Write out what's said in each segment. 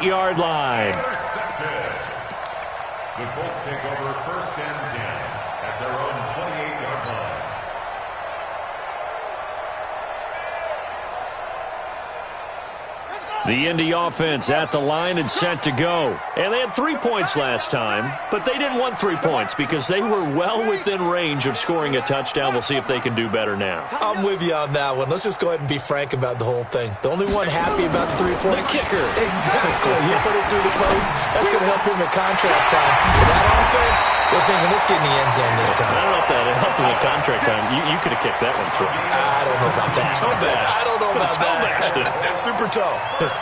28-yard line. The Colts take over 1st and 10 at their own 28-yard line. The Indy offense at the line and set to go. And they had 3 points last time, but they didn't want 3 points because they were well within range of scoring a touchdown. We'll see if they can do better now. I'm with you on that one. Let's just go ahead and be frank about the whole thing. The only one happy about the 3-point. The kicker. Exactly. He put it through the post. That's going to help him in contract time. For that offense, they're thinking, let's get in the end zone this time. I don't know if that helped in the contract time. You could have kicked that one through. I don't know about that. I don't know about that. Super toe. A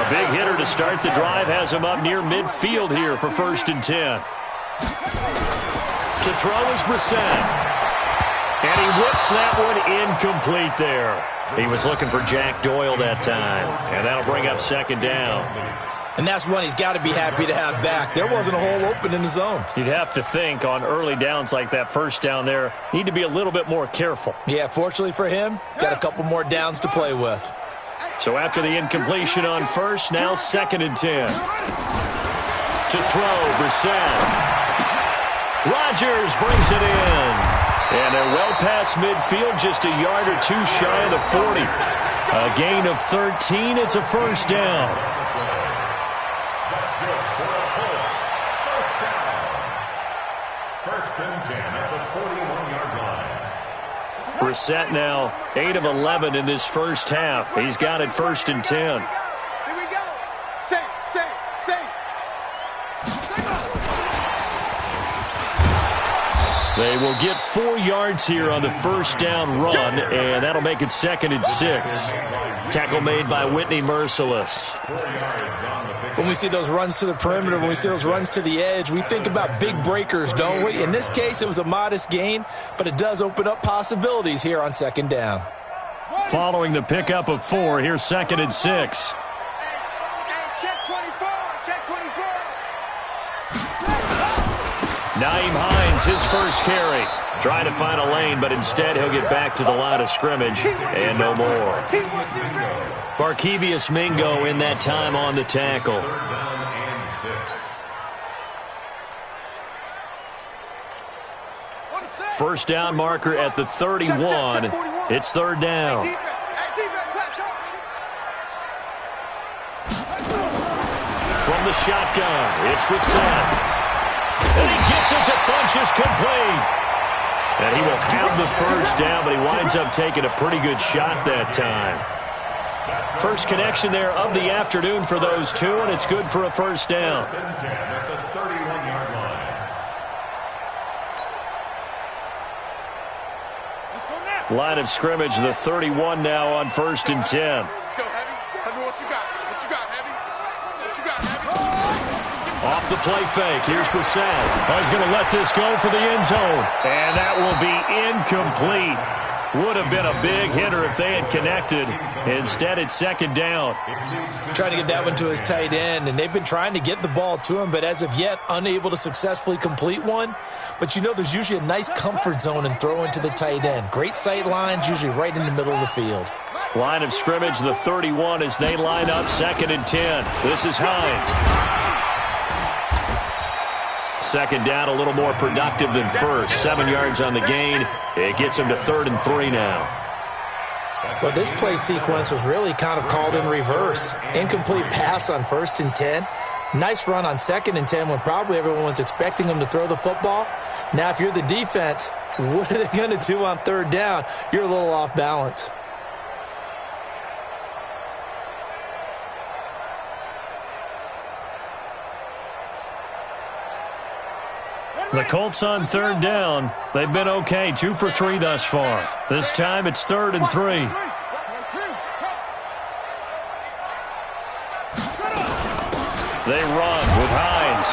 big hitter to start the drive has him up near midfield here for 1st and 10. To throw is Brissett. And he whips that one incomplete there. He was looking for Jack Doyle that time. And that'll bring up 2nd down. And that's one he's got to be happy to have back. There wasn't a hole open in the zone. You'd have to think on early downs like that 1st down there, need to be a little bit more careful. Yeah, fortunately for him, got a couple more downs to play with. So after the incompletion on 1st, now 2nd and 10. To throw, Brissett. Rodgers brings it in. And they're well past midfield, just a yard or 2 shy of the 40. A gain of 13, it's a 1st down. That's good for a Colts. 1st down. 1st and 10 at the 41-yard line. Brissett now 8 of 11 in this 1st half. He's got it 1st and 10. Here we go. Say. They will get 4 yards here on the 1st down run, and that'll make it 2nd and 6. Tackle made by Whitney Merciless. When we see those runs to the perimeter, when we see those runs to the edge, we think about big breakers, don't we? In this case, it was a modest gain, but it does open up possibilities here on 2nd down. Following the pickup of 4, here's 2nd and 6. Check 24. Nyheim Hines, his first carry. Trying to find a lane, but instead he'll get back to the line of scrimmage and no more. Barkevious Mingo in that time on the tackle. 3rd down and 6. First down marker at the 31. It's 3rd down. From the shotgun, it's Brissett. And he gets it to Funchess complete. And he will have the 1st down, but he winds up taking a pretty good shot that time. First connection there of the afternoon for those two, and it's good for a 1st down. 1st and 10 at the 31-yard line. Line of scrimmage, the 31 now on 1st and 10. Let's go, Heavy. Heavy, what you got? What you got, Heavy? What you got, Heavy? Off the play fake, here's Brissett. He's going to let this go for the end zone. And that will be incomplete. Would have been a big hitter if they had connected. Instead, it's 2nd down. Trying to get that one to his tight end, and they've been trying to get the ball to him, but as of yet, unable to successfully complete one. But you know there's usually a nice comfort zone in throwing to the tight end. Great sight lines, usually right in the middle of the field. Line of scrimmage, the 31 as they line up 2nd and 10. This is Hines. 2nd down, a little more productive than 1st. 7 yards on the gain. It gets him to 3rd and 3 now. Well, this play sequence was really kind of called in reverse. Incomplete pass on 1st and 10. Nice run on 2nd and 10 when probably everyone was expecting him to throw the football. Now, if you're the defense, what are they going to do on 3rd down? You're a little off balance. The Colts on 3rd down. They've been okay, 2 for 3 thus far. This time it's 3rd and 3. They run with Hines.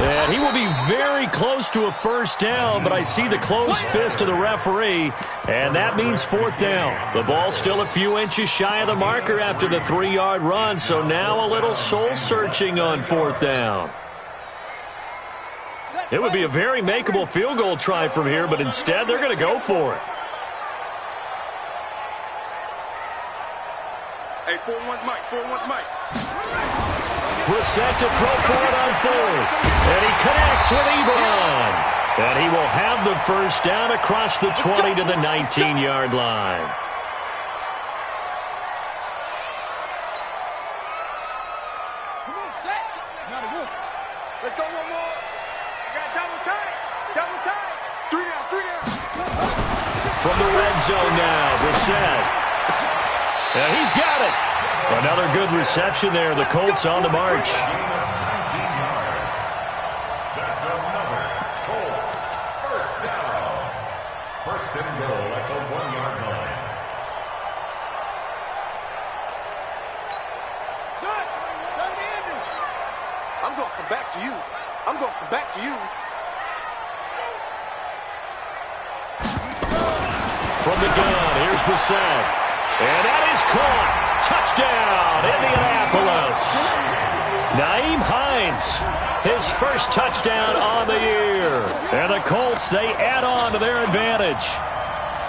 And he will be very close to a 1st down, but I see the closed fist of the referee, and that means 4th down. The ball's still a few inches shy of the marker after the 3-yard run, so now a little soul-searching on 4th down. It would be a very makeable field goal try from here, but instead they're going to go for it. Hey, 4-1's Mike. 4-1's Mike. Brissett to throw for it on fourth. And he connects with Ebron. And he will have the first down across the 20 to the 19-yard line. Come on, set. Not a whoop. Let's go one more. You got double tight. Double tight. 3 down, 3 down. From the red zone now, Brissett. And he's got it. Another good reception there. The Colts on the march. That's another Colts first down. First and goal at the 1-yard line. Son, I'm going to come back to you. I'm going to come back to you. From the gun, here's Brissett. And that is caught. Touchdown, Indianapolis. Nyheim Hines, his first touchdown on the year. And the Colts, they add on to their advantage.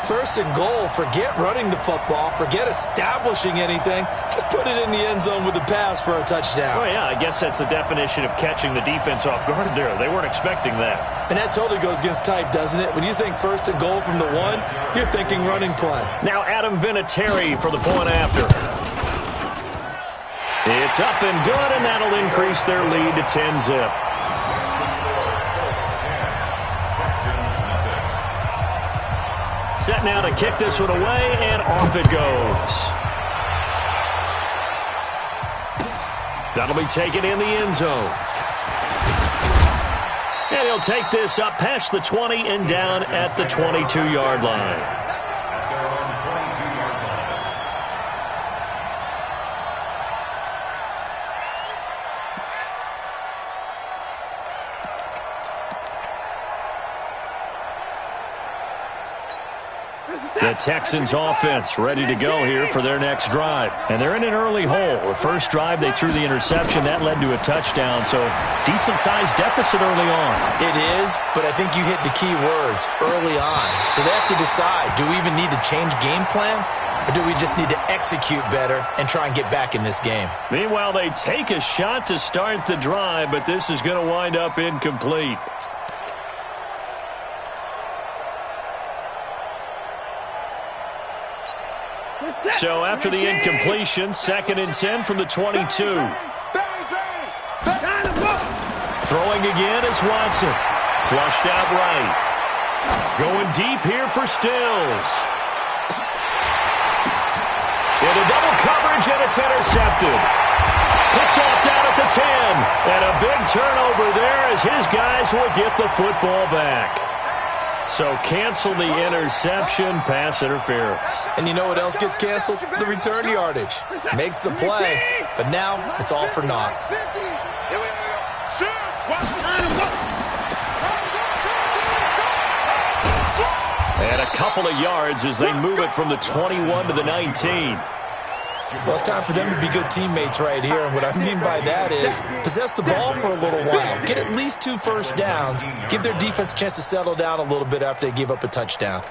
First and goal, forget running the football, forget establishing anything. Just put it in the end zone with a pass for a touchdown. Oh, yeah, I guess that's the definition of catching the defense off guard there. They weren't expecting that. And that totally goes against type, doesn't it? When you think first and goal from the 1, you're thinking running play. Now Adam Vinatieri for the point after. It's up and good, and that'll increase their lead to 10-zip. Set now to kick this one away, and off it goes. That'll be taken in the end zone. And he'll take this up past the 20 and down at the 22-yard line. The Texans offense ready to go here for their next drive. And they're in an early hole. The first drive, they threw the interception. That led to a touchdown, so decent-sized deficit early on. It is, but I think you hit the key words, early on. So they have to decide, do we even need to change game plan? Or do we just need to execute better and try and get back in this game? Meanwhile, they take a shot to start the drive, but this is going to wind up incomplete. So after the incompletion, 2nd and 10 from the 22. Throwing again is Watson. Flushed out right. Going deep here for Stills. Into double coverage, and it's intercepted. Picked off down at the 10. And a big turnover there as his guys will get the football back. So cancel the interception, pass interference. And you know what else gets canceled? The return yardage. Makes the play, but now it's all for naught. And a couple of yards as they move it from the 21 to the 19. Well, it's time for them to be good teammates right here. And what I mean by that is possess the ball for a little while. Get at least 2 first downs. Give their defense a chance to settle down a little bit after they give up a touchdown.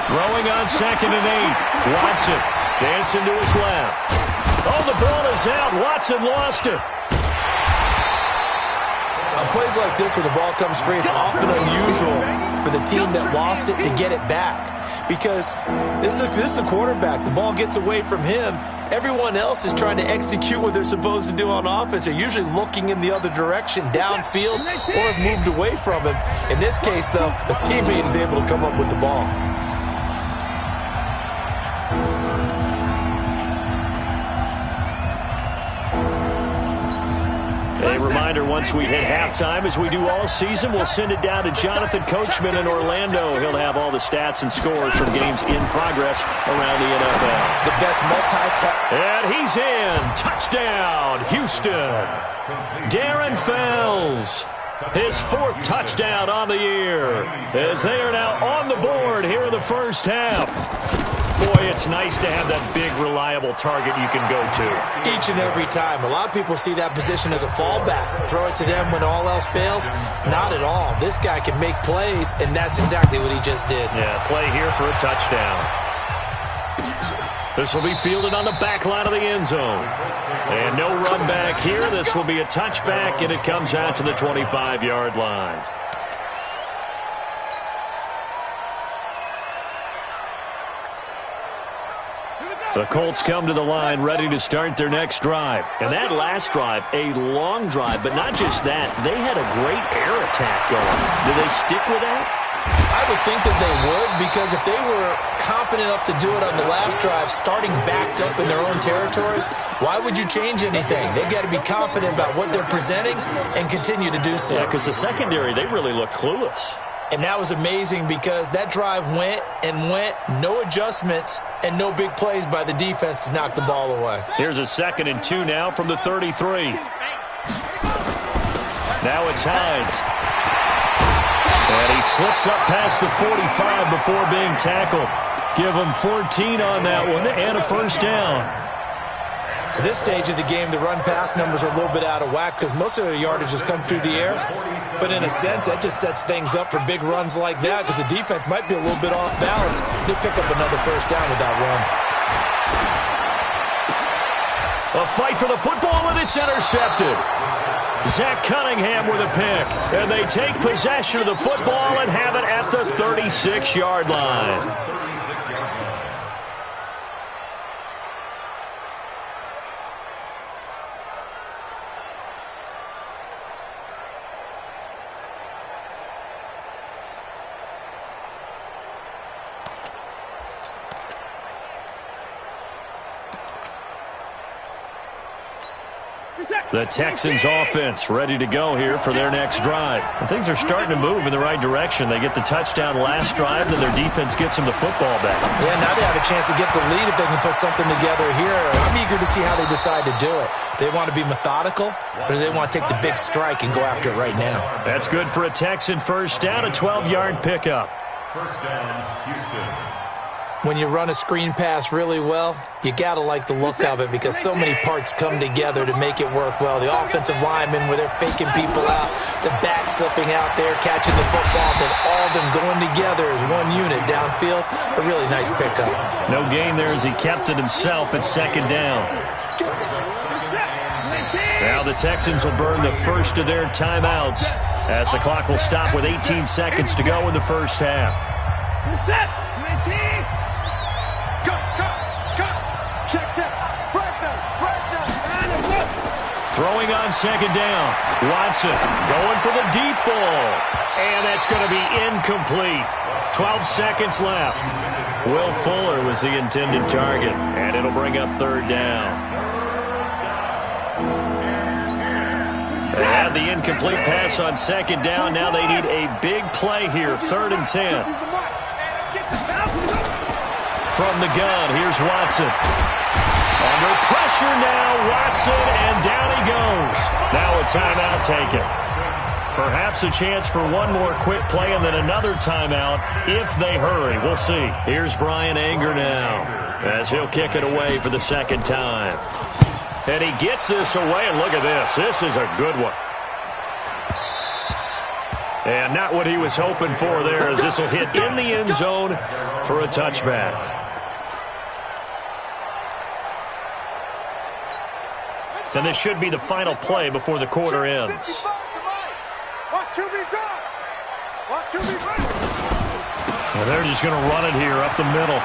Throwing on 2nd and 8. Watson dancing to his left. Oh, the ball is out. Watson lost it. On plays like this where the ball comes free, it's often unusual for the team that lost it to get it back. Because this is the quarterback. The ball gets away from him. Everyone else is trying to execute what they're supposed to do on offense. They're usually looking in the other direction, downfield, or have moved away from him. In this case, though, a teammate is able to come up with the ball. A reminder, once we hit halftime, as we do all season, we'll send it down to Jonathan Coachman in Orlando. He'll have all the stats and scores from games in progress around the NFL. The best And he's in. Touchdown, Houston. Darren Fells, his 4th touchdown on the year, as they are now on the board here in the first half. boy, it's nice to have that big, reliable target you can go to. Each and every time. A lot of people see that position as a fallback. Throw it to them when all else fails. Not at all. This guy can make plays, and that's exactly what he just did. Yeah, play here for a touchdown. This will be fielded on the back line of the end zone. And no run back here. This will be a touchback, and it comes out to the 25-yard line. The Colts come to the line ready to start their next drive. And that last drive, a long drive, but not just that. They had a great air attack going. Do they stick with that? I would think that they would, because if they were competent enough to do it on the last drive, starting backed up in their own territory, why would you change anything? They've got to be confident about what they're presenting and continue to do so. Yeah, because the secondary, they really look clueless. And that was amazing because that drive went and went, no adjustments, and no big plays by the defense to knock the ball away. Here's a 2nd and 2 now from the 33. Now it's Hines. And he slips up past the 45 before being tackled. Give him 14 on that one and a first down. At this stage of the game, the run-pass numbers are a little bit out of whack because most of the yardage has come through the air. But in a sense, that just sets things up for big runs like that because the defense might be a little bit off balance. They pick up another first down with that run. A fight for the football, and it's intercepted. Zach Cunningham with a pick. And they take possession of the football and have it at the 36-yard line. The Texans offense ready to go here for their next drive. And things are starting to move in the right direction. They get the touchdown last drive, then their defense gets them the football back. Yeah, now they have a chance to get the lead if they can put something together here. I'm eager to see how they decide to do it. Do they want to be methodical, or do they want to take the big strike and go after it right now? That's good for a Texan first down, a 12-yard pickup. First down, Houston. When you run a screen pass really well, you got to like the look of it because so many parts come together to make it work well. The offensive linemen, where they're faking people out, the back slipping out there, catching the football, then all of them going together as one unit downfield. A really nice pickup. No gain there as he kept it himself at 2nd down. Now the Texans will burn the first of their timeouts as the clock will stop with 18 seconds to go in the first half. Throwing on 2nd down. Watson going for the deep ball. And that's going to be incomplete. 12 seconds left. Will Fuller was the intended target. And it'll bring up 3rd down. They had the incomplete pass on 2nd down. Now they need a big play here. 3rd and 10. From the gun, here's Watson. Under pressure now, Watson, and down he goes. Now a timeout taken. Perhaps a chance for one more quick play and then another timeout if they hurry. We'll see. Here's Brian Anger now as he'll kick it away for the 2nd time. And he gets this away, and look at this. This is a good one. And not what he was hoping for there, as this will hit in the end zone for a touchback. And this should be the final play before the quarter ends. And they're just going to run it here up the middle.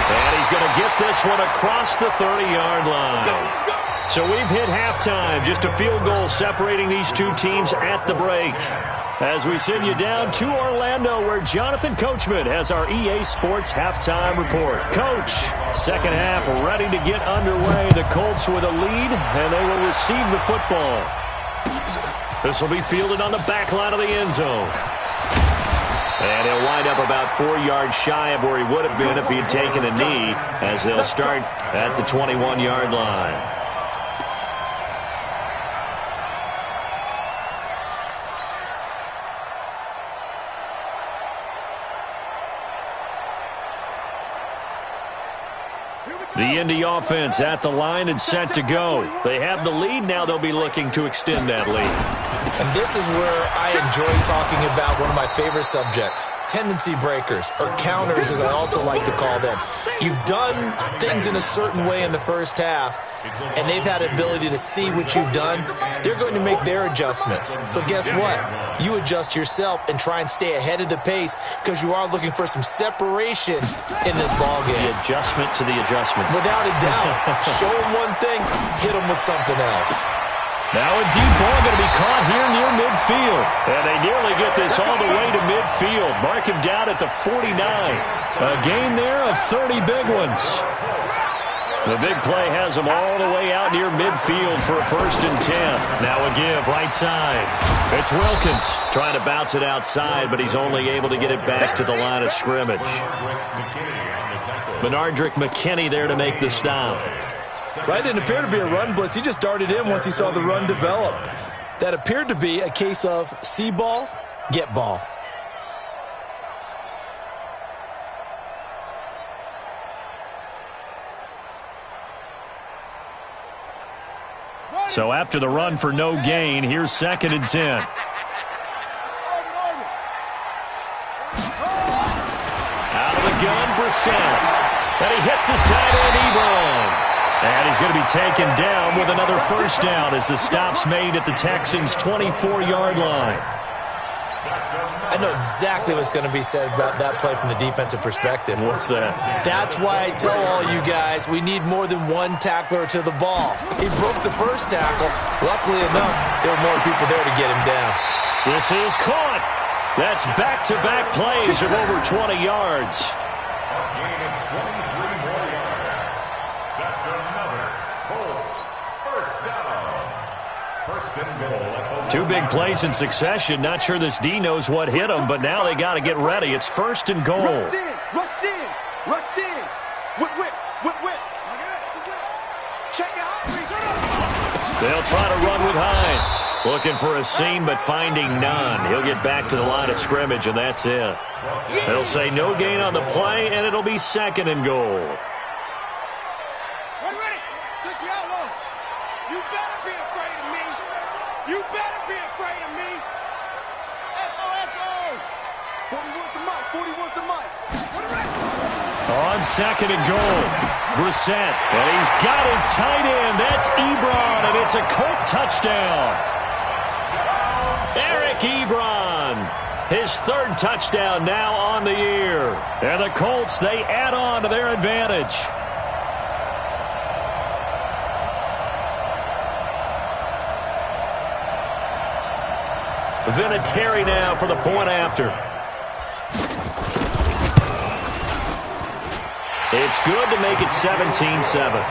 And he's going to get this one across the 30-yard line. So we've hit halftime. Just a field goal separating these two teams at the break. As we send you down to Orlando, where Jonathan Coachman has our EA Sports halftime report. Coach, 2nd half ready to get underway. The Colts with a lead, and they will receive the football. This will be fielded on the back line of the end zone. And he'll wind up about 4 yards shy of where he would have been if he had taken a knee, as they'll start at the 21-yard line. The Indy offense at the line and set to go. They have the lead. Now they'll be looking to extend that lead. And this is where I enjoy talking about one of my favorite subjects, tendency breakers, or counters as I also like to call them. You've done things in a certain way in the first half, and they've had the ability to see what you've done. They're going to make their adjustments. So guess what? You adjust yourself and try and stay ahead of the pace because you are looking for some separation in this ballgame. The adjustment to the adjustment. Without a doubt. Show them one thing, hit them with something else. Now a deep ball going to be caught here near midfield. And they nearly get this all the way to midfield. Mark him down at the 49. A gain there of 30 big ones. The big play has him all the way out near midfield for a 1st and 10. Now a give right side. It's Wilkins trying to bounce it outside, but he's only able to get it back to the line of scrimmage. Benardrick McKinney there to make the stop. Right, didn't appear to be a run blitz. He just darted in once he saw the run develop. That appeared to be a case of see ball, get ball. So after the run for no gain, here's 2nd and 10. Out of the gun, Brissett. And he hits his tight end, Ebron. And he's going to be taken down with another 1st down as the stop's made at the Texans' 24-yard line. I know exactly what's going to be said about that play from the defensive perspective. What's that? That's why I tell all you guys we need more than one tackler to the ball. He broke the 1st tackle. Luckily enough, there were more people there to get him down. This is caught. That's back-to-back plays of over 20 yards. Two big plays in succession. Not sure this D knows what hit him, but now they got to get ready. It's 1st and goal. Rush in, rush in, rush in. Whip, whip, whip, whip. Check it out. They'll try to run with Hines. Looking for a seam, but finding none. He'll get back to the line of scrimmage, and that's it. They'll say no gain on the play, and it'll be 2nd and goal. Ready. Switch the outlaw. You better be afraid of me. You better be afraid of me. S.O.S.O. 40 wants the mic. 40 wants the mic. On 2nd and goal, Brissett. And he's got his tight end. That's Ebron, and it's a Colt touchdown. Eric Ebron. His 3rd touchdown now on the year. And the Colts, they add on to their advantage. Vinatieri now for the point after. It's good to make it 17-7.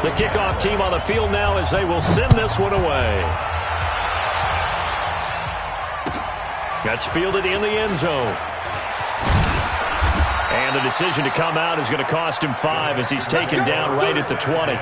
The kickoff team on the field now as they will send this one away. That's fielded in the end zone. And the decision to come out is going to cost him 5 as he's taken down right at the 20.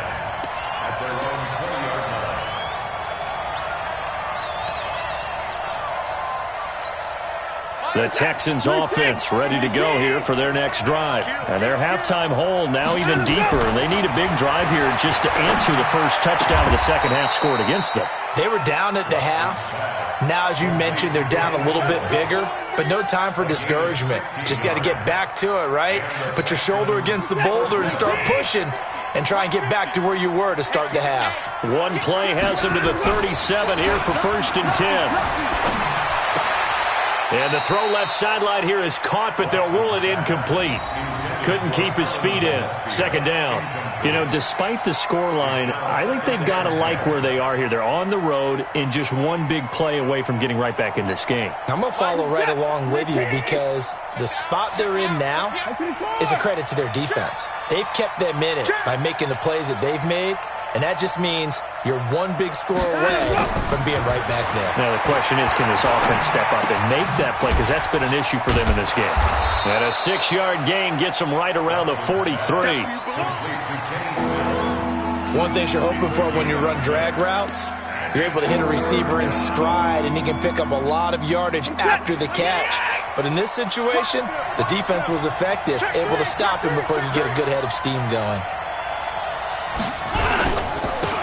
The Texans offense ready to go here for their next drive. And their halftime hole now even deeper. They need a big drive here just to answer the first touchdown of the second half scored against them. They were down at the half. Now, as you mentioned, they're down a little bit bigger, but no time for discouragement. Just got to get back to it, right? Put your shoulder against the boulder and start pushing and try and get back to where you were to start the half. One play has him to the 37 here for 1st and 10. And the throw left sideline here is caught, but they'll rule it incomplete. Couldn't keep his feet in. 2nd down. You know, despite the scoreline, I think they've got to like where they are here. They're on the road and just one big play away from getting right back in this game. I'm going to follow right along with you because the spot they're in now is a credit to their defense. They've kept them in it by making the plays that they've made, And that just means you're one big score away from being right back there. Now, the question is, can this offense step up and make that play? Because that's been an issue for them in this game. And a 6-yard gain gets them right around the 43. One thing you're hoping for when you run drag routes, you're able to hit a receiver in stride, and he can pick up a lot of yardage after the catch. But in this situation, the defense was effective, able to stop him before he could get a good head of steam going.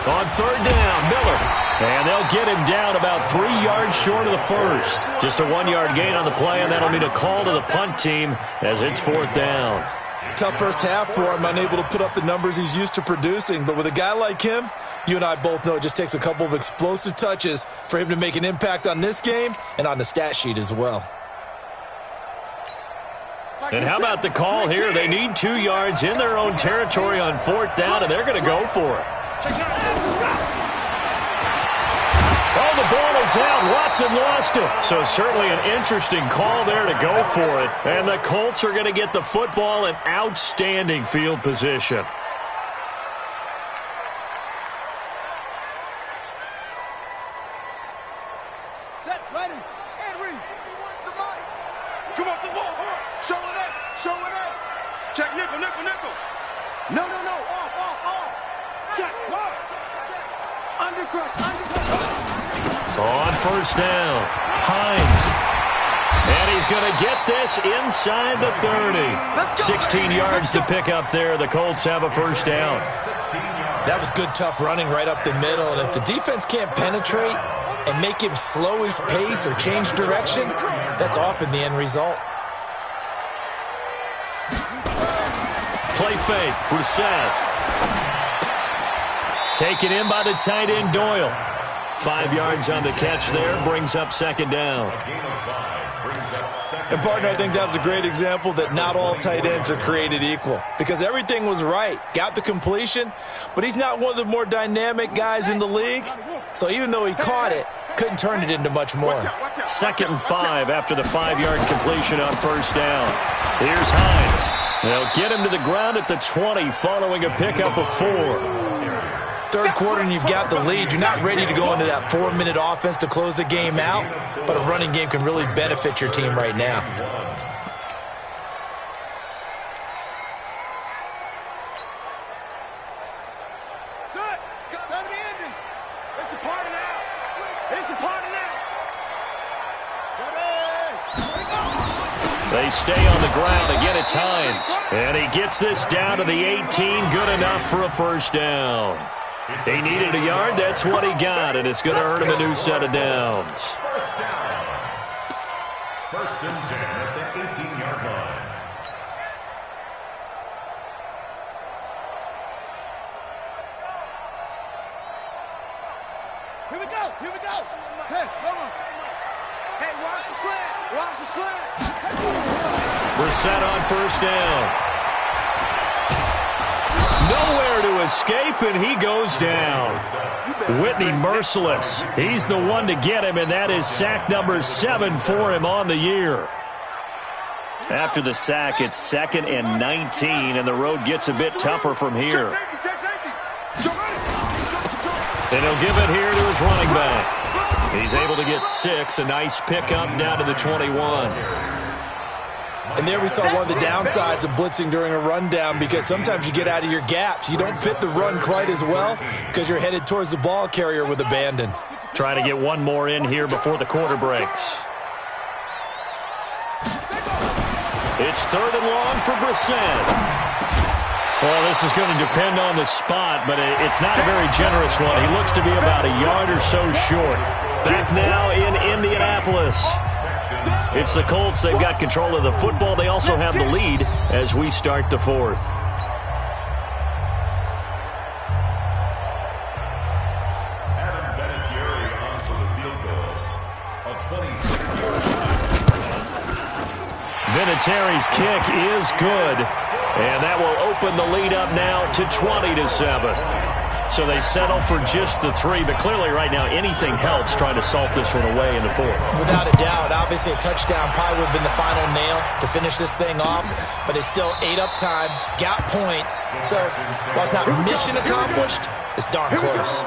On third down, Miller. And they'll get him down about 3 yards short of the first. Just a 1-yard gain on the play, and that'll mean a call to the punt team as it's fourth down. Tough first half for him, unable to put up the numbers he's used to producing. But with a guy like him, you and I both know it just takes a couple of explosive touches for him to make an impact on this game and on the stat sheet as well. And how about the call here? They need 2 yards in their own territory on fourth down, and they're going to go for it. Oh, the ball is out. Watson lost it. So certainly an interesting call there to go for it. And the Colts are going to get the football in outstanding field position. Set, ready, and read. The mic. Come off the ball. Show it up. Show it up. Check nickel, nickel, nickel. No. Off. Check. Undercut. On first down, Hines. And he's going to get this inside the 30. 16 yards to pick up there. The Colts have a first down. That was good, tough running right up the middle. And if the defense can't penetrate and make him slow his pace or change direction, that's often the end result. Play fake, Brissett. Taken in by the tight end, Doyle. 5 yards on the catch there, brings up second down. And, partner, I think that was a great example that not all tight ends are created equal. Because everything was right. Got the completion, but he's not one of the more dynamic guys in the league. So even though he caught it, couldn't turn it into much more. 2nd and 5 after the 5-yard completion on first down. Here's Hines. They'll get him to the ground at the 20 following a pickup of 4. Third quarter and you've got the lead. You're not ready to go into that 4-minute offense to close the game out, but a running game can really benefit your team right now. They stay on the ground. Again, it's Hines. And he gets this down to the 18. Good enough for a first down. He needed a yard. That's what he got, and it's going to earn him a new set of downs. First down. 1st and 10 at the 18-yard line. Here we go. Hey, Lola. Hey, watch the slant. Watch the slant. Brissett on first down. Nowhere to escape, and he goes down. Whitney merciless. He's the one to get him, and that is sack number 7 for him on the year. After the sack, it's 2nd and 19, and the road gets a bit tougher from here. And he'll give it here to his running back. He's able to get 6, a nice pickup down to the 21. And there we saw one of the downsides of blitzing during a rundown, because sometimes you get out of your gaps. You don't fit the run quite as well because you're headed towards the ball carrier with abandon. Try to get one more in here before the quarter breaks. It's 3rd and long for Brissett. Well, this is going to depend on the spot, but it's not a very generous one. He looks to be about a yard or so short. Back now in Indianapolis. It's the Colts. They've got control of the football. They also have the lead as we start the 4th. Vinatieri's kick is good, and that will open the lead up now to 20-7. So they settle for just the 3, but clearly right now anything helps trying to salt this one away in the 4th. Without a doubt, obviously a touchdown probably would have been the final nail to finish this thing off, but it's still 8 up time, got points. So while it's not mission accomplished, It's darn close.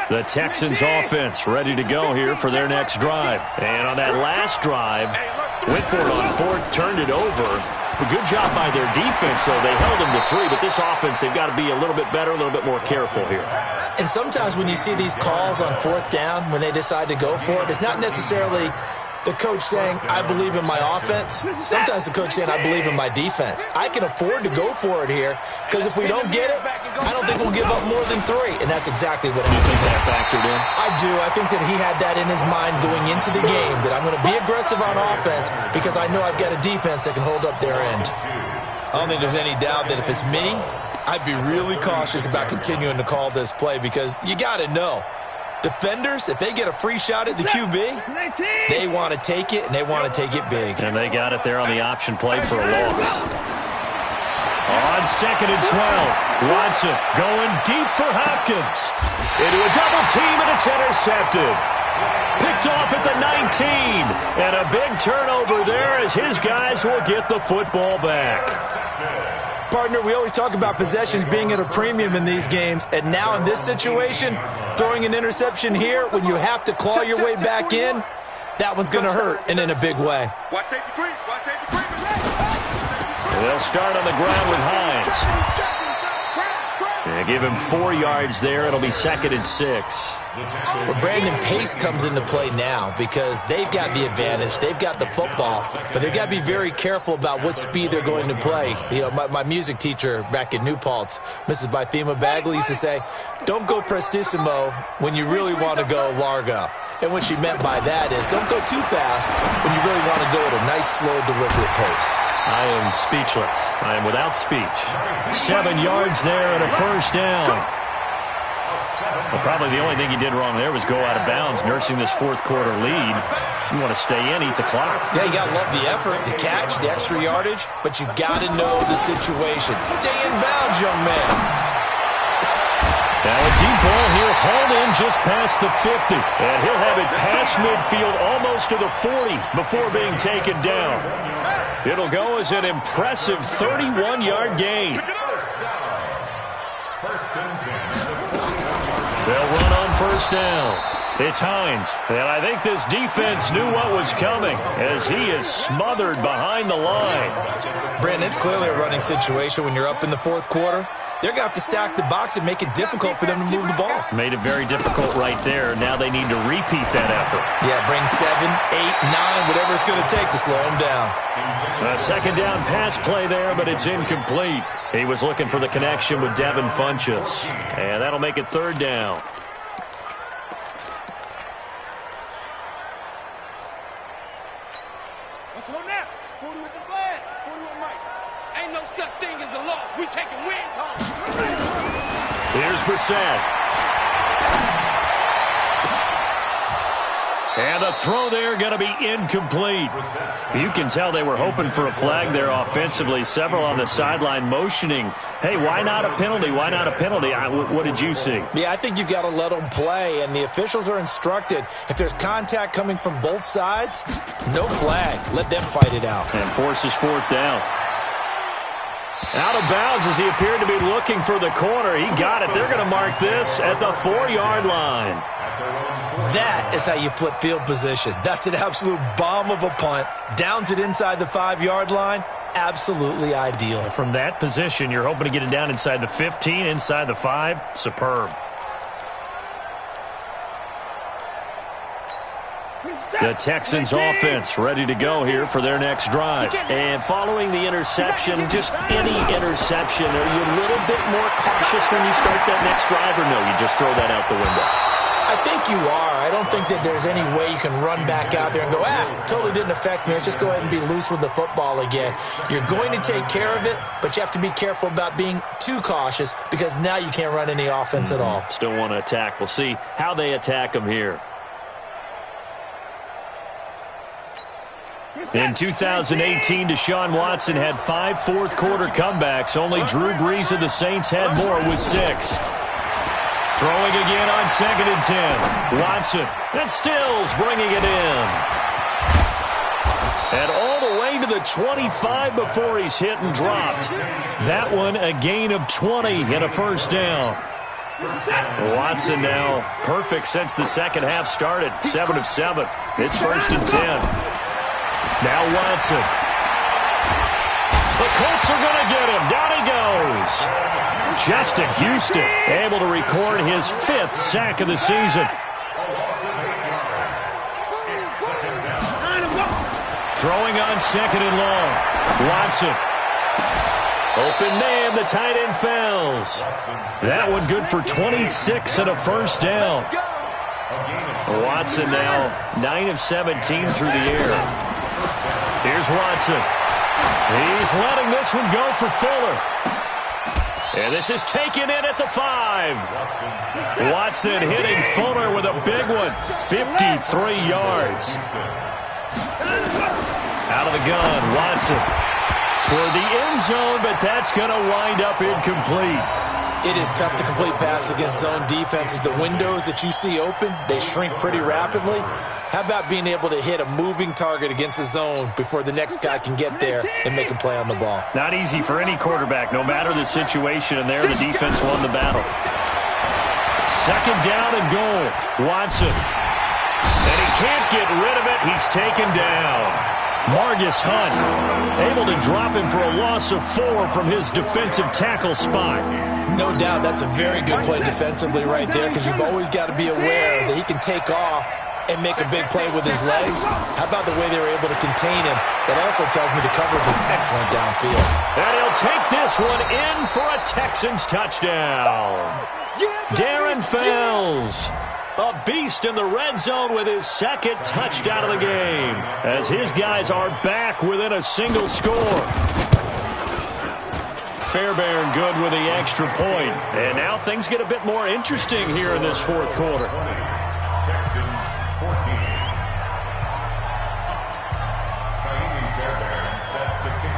The Texans offense ready to go here for their next drive. And on that last drive, went for it on fourth, turned it over. A good job by their defense, though. They held them to 3, but this offense, they've got to be a little bit better, a little bit more careful here. And sometimes when you see these calls on fourth down, when they decide to go for it, it's not necessarily the coach saying, I believe in my offense. Sometimes the coach saying, I believe in my defense. I can afford to go for it here because if we don't get it, I don't think we'll give up more than 3. And that's exactly what happened. You think that factored in? I do. I think that he had that in his mind going into the game, that I'm going to be aggressive on offense because I know I've got a defense that can hold up their end. I don't think there's any doubt that if it's me, I'd be really cautious about continuing to call this play because you got to know. Defenders, if they get a free shot at the QB, they want to take it, and they want to take it big. And they got it there on the option play for a loss. On 2nd and 12, Watson going deep for Hopkins. Into a double team, and it's intercepted. Picked off at the 19. And a big turnover there as his guys will get the football back. Partner, we always talk about possessions being at a premium in these games, and now in this situation, throwing an interception here when you have to claw your way back in, that one's going to hurt, and in a big way. Watch safety creep. Watch safety creep. They'll start on the ground with Hines. They give him 4 yards there. It'll be 2nd and 6. Well, Brandon, pace comes into play now because they've got the advantage. They've got the football, but they've got to be very careful about what speed they're going to play. You know, my music teacher back in New Paltz, Mrs. Bythema Bagley, used to say, don't go prestissimo when you really want to go largo. And what she meant by that is don't go too fast when you really want to go at a nice, slow, deliberate pace. I am speechless. I am without speech. 7 yards there and a first down. Well, probably the only thing he did wrong there was go out of bounds, nursing this fourth quarter lead. You want to stay in, eat the clock. Yeah, you got to love the effort, the catch, the extra yardage, but you got to know the situation. Stay in bounds, young man. Now a deep ball here, hauled in just past the 50. And he'll have it past midfield almost to the 40 before being taken down. It'll go as an impressive 31-yard gain. They'll run on first down. It's Hines, and I think this defense knew what was coming as he is smothered behind the line. Brandon, it's clearly a running situation when you're up in the fourth quarter. They're going to have to stack the box and make it difficult for them to move the ball. Made it very difficult right there. Now they need to repeat that effort. Yeah, bring 7, 8, 9, whatever it's going to take to slow them down. A second down pass play there, but it's incomplete. He was looking for the connection with Devin Funchess. And that'll make it third down. What's on that? 40 with the flag. 40 with Mike. Ain't no such thing as a loss. We taking wins home. Here's Brissett. And the throw there going to be incomplete. You can tell they were hoping for a flag there offensively. Several on the sideline motioning, hey, why not a penalty? Why not a penalty? What did you see? Yeah, I think you've got to let them play, and the officials are instructed. If there's contact coming from both sides, no flag. Let them fight it out. And forces fourth down. Out of bounds as he appeared to be looking for the corner. He got it. They're going to mark this at the 4-yard line. That is how you flip field position. That's an absolute bomb of a punt. Downs it inside the 5-yard line. Absolutely ideal. From that position, you're hoping to get it down inside the 15, inside the 5. Superb. The Texans offense ready to go here for their next drive. And following the interception, just any interception, are you a little bit more cautious when you start that next drive, or no, you just throw that out the window? I think you are. I don't think that there's any way you can run back out there and go, totally didn't affect me. Let's just go ahead and be loose with the football again. You're going to take care of it, but you have to be careful about being too cautious because now you can't run any offense at all. Still want to attack. We'll see how they attack them here. In 2018, Deshaun Watson had 5 fourth-quarter comebacks. Only Drew Brees of the Saints had more with 6. Throwing again on 2nd and 10. Watson. And Stills bringing it in. And all the way to the 25 before he's hit and dropped. That one a gain of 20 and a first down. Watson now perfect since the second half started. 7 of 7. It's 1st and 10. Now Watson. The Colts are going to get him. Down he goes. Justin Houston able to record his 5th sack of the season. Throwing on 2nd and long. Watson. Open man, the tight end fails. That one good for 26 and a first down. Watson now 9 of 17 through the air. Here's Watson. He's letting this one go for Fuller. And this is taken in at the 5. Watson hitting Fuller with a big one. 53 yards. Out of the gun, Watson. Toward the end zone, but that's going to wind up incomplete. It is tough to complete passes against zone defenses. The windows that you see open, they shrink pretty rapidly. How about being able to hit a moving target against a zone before the next guy can get there and make a play on the ball? Not easy for any quarterback, no matter the situation, and there the defense won the battle. 2nd down and goal. Watson. And he can't get rid of it. He's taken down. Margus Hunt able to drop him for a loss of 4 from his defensive tackle spot. No doubt that's a very good play defensively right there, because you've always got to be aware that he can take off and make a big play with his legs. How about the way they were able to contain him? That also tells me the coverage was excellent downfield. And he'll take this one in for a Texans touchdown. Darren Fells. A beast in the red zone with his 2nd touchdown of the game, as his guys are back within a single score. Fairbairn good with the extra point. And now things get a bit more interesting here in this 4th quarter. Texans 14.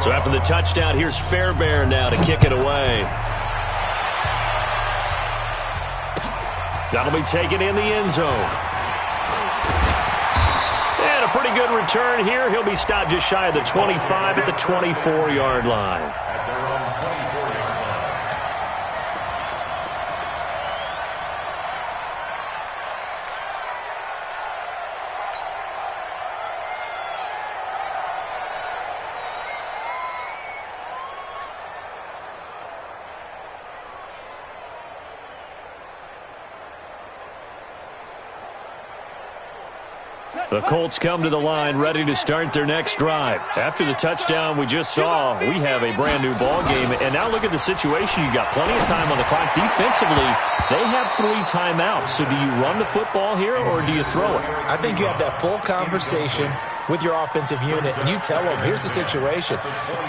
So after the touchdown, here's Fairbairn now to kick it away. That'll be taken in the end zone. And a pretty good return here. He'll be stopped just shy of the 25 at the 24-yard line. At their own 24-yard line. The Colts come to the line ready to start their next drive. After the touchdown we just saw, we have a brand-new ball game. And now look at the situation. You got plenty of time on the clock. Defensively, they have 3 timeouts. So do you run the football here or do you throw it? I think you have that full conversation with your offensive unit, and you tell them, here's the situation.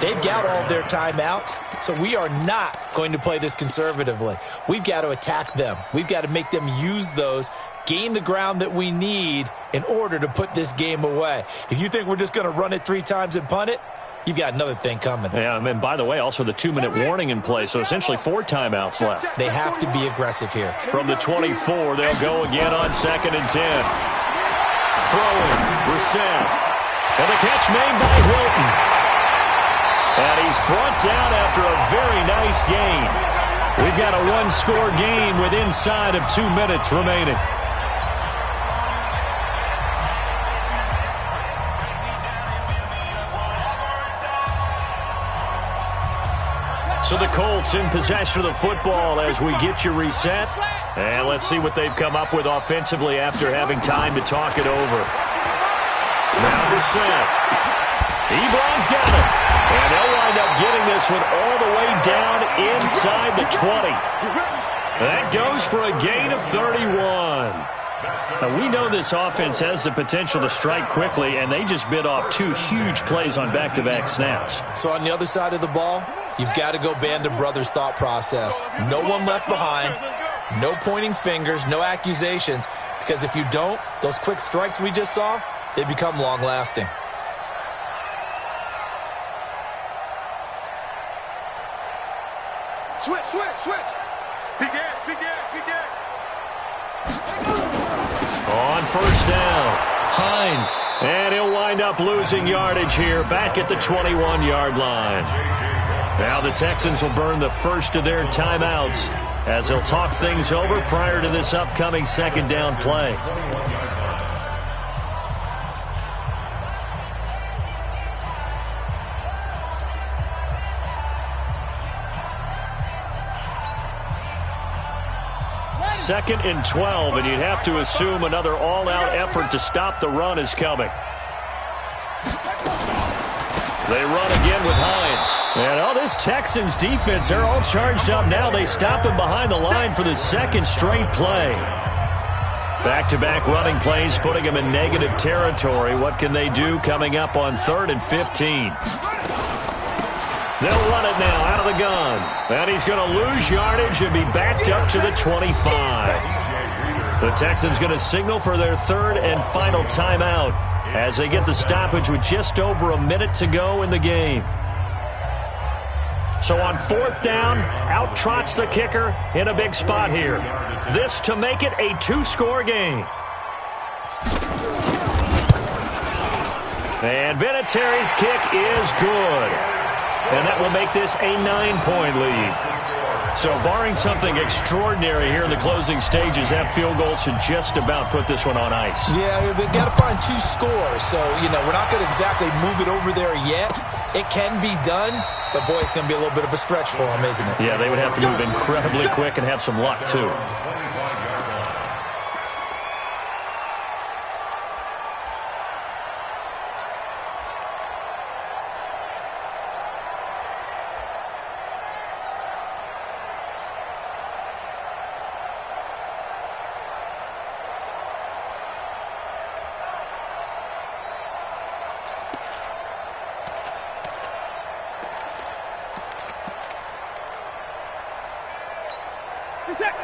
They've got all their timeouts, so we are not going to play this conservatively. We've got to attack them. We've got to make them use those, gain the ground that we need in order to put this game away. If you think we're just going to run it 3 times and punt it, you've got another thing coming. Yeah, and by the way, also the 2-minute warning in play, so essentially 4 timeouts left. They have to be aggressive here. From the 24, they'll go again on 2nd and 10. Throwing, Brissett. And the catch made by Hilton. And he's brought down after a very nice gain. We've got a 1-score game with inside of 2 minutes remaining. So the Colts in possession of the football as we get you reset. And let's see what they've come up with offensively after having time to talk it over. Now Brissett. Ebron's got it. And they'll wind up getting this one all the way down inside the 20. That goes for a gain of 31. Now, we know this offense has the potential to strike quickly, and they just bit off 2 huge plays on back-to-back snaps. So on the other side of the ball, you've got to go Band of Brothers thought process. No one left behind, no pointing fingers, no accusations, because if you don't, those quick strikes we just saw, they become long-lasting. Switch. Begin. On first down, Hines. And he'll wind up losing yardage here back at the 21-yard line. Now the Texans will burn the first of their timeouts as they'll talk things over prior to this upcoming second down play. Second and 12, and you'd have to assume another all-out effort to stop the run is coming. They run again with Hines. And this Texans defense, they're all charged up now. They stop him behind the line for the second straight play. Back-to-back running plays, putting him in negative territory. What can they do coming up on 3rd and 15? They'll run it now out of the gun. And he's going to lose yardage and be backed up to the 25. The Texans going to signal for their 3rd and final timeout as they get the stoppage with just over a minute to go in the game. So on 4th down, out trots the kicker in a big spot here. This to make it a 2-score game. And Vinatieri's kick is good. And that will make this a 9-point lead. So barring something extraordinary here in the closing stages, that field goal should just about put this one on ice. Yeah, we've got to find 2 scores. So, we're not going to exactly move it over there yet. It can be done, but, boy, it's going to be a little bit of a stretch for them, isn't it? Yeah, they would have to move incredibly quick and have some luck, too.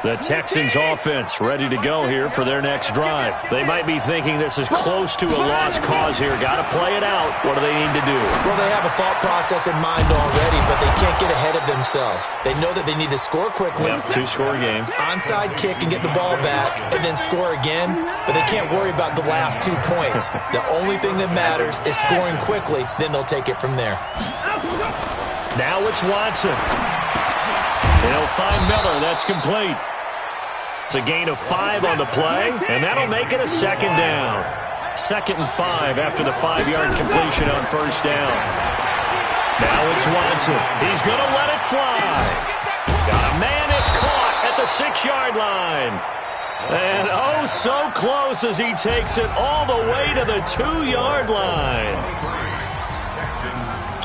The Texans offense ready to go here for their next drive. They might be thinking this is close to a lost cause here. Got to play it out. What do they need to do? Well, they have a thought process in mind already, but they can't get ahead of themselves. They know that they need to score quickly. Yep, 2-score game. Onside kick and get the ball back and then score again, but they can't worry about the last 2 points. The only thing that matters is scoring quickly, then they'll take it from there. Now it's Watson. They'll find Miller. That's complete. It's a gain of 5 on the play, and that'll make it a 2nd down. 2nd and 5 after the 5-yard completion on first down. Now it's Watson. He's going to let it fly. Got a man. It's caught at the 6-yard line. And oh, so close as he takes it all the way to the 2-yard line.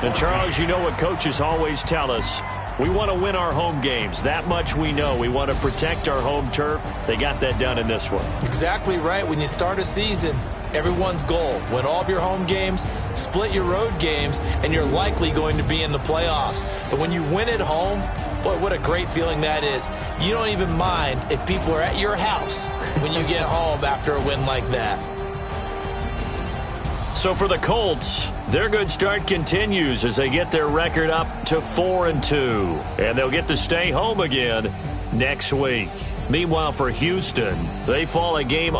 And, Charles, you know what coaches always tell us. We want to win our home games. That much we know. We want to protect our home turf. They got that done in this one. Exactly right. When you start a season, everyone's goal, win all of your home games, split your road games, and you're likely going to be in the playoffs. But when you win at home, boy, what a great feeling that is. You don't even mind if people are at your house when you get home after a win like that. So for the Colts, their good start continues as they get their record up to 4-2. And they'll get to stay home again next week. Meanwhile, for Houston, they fall a game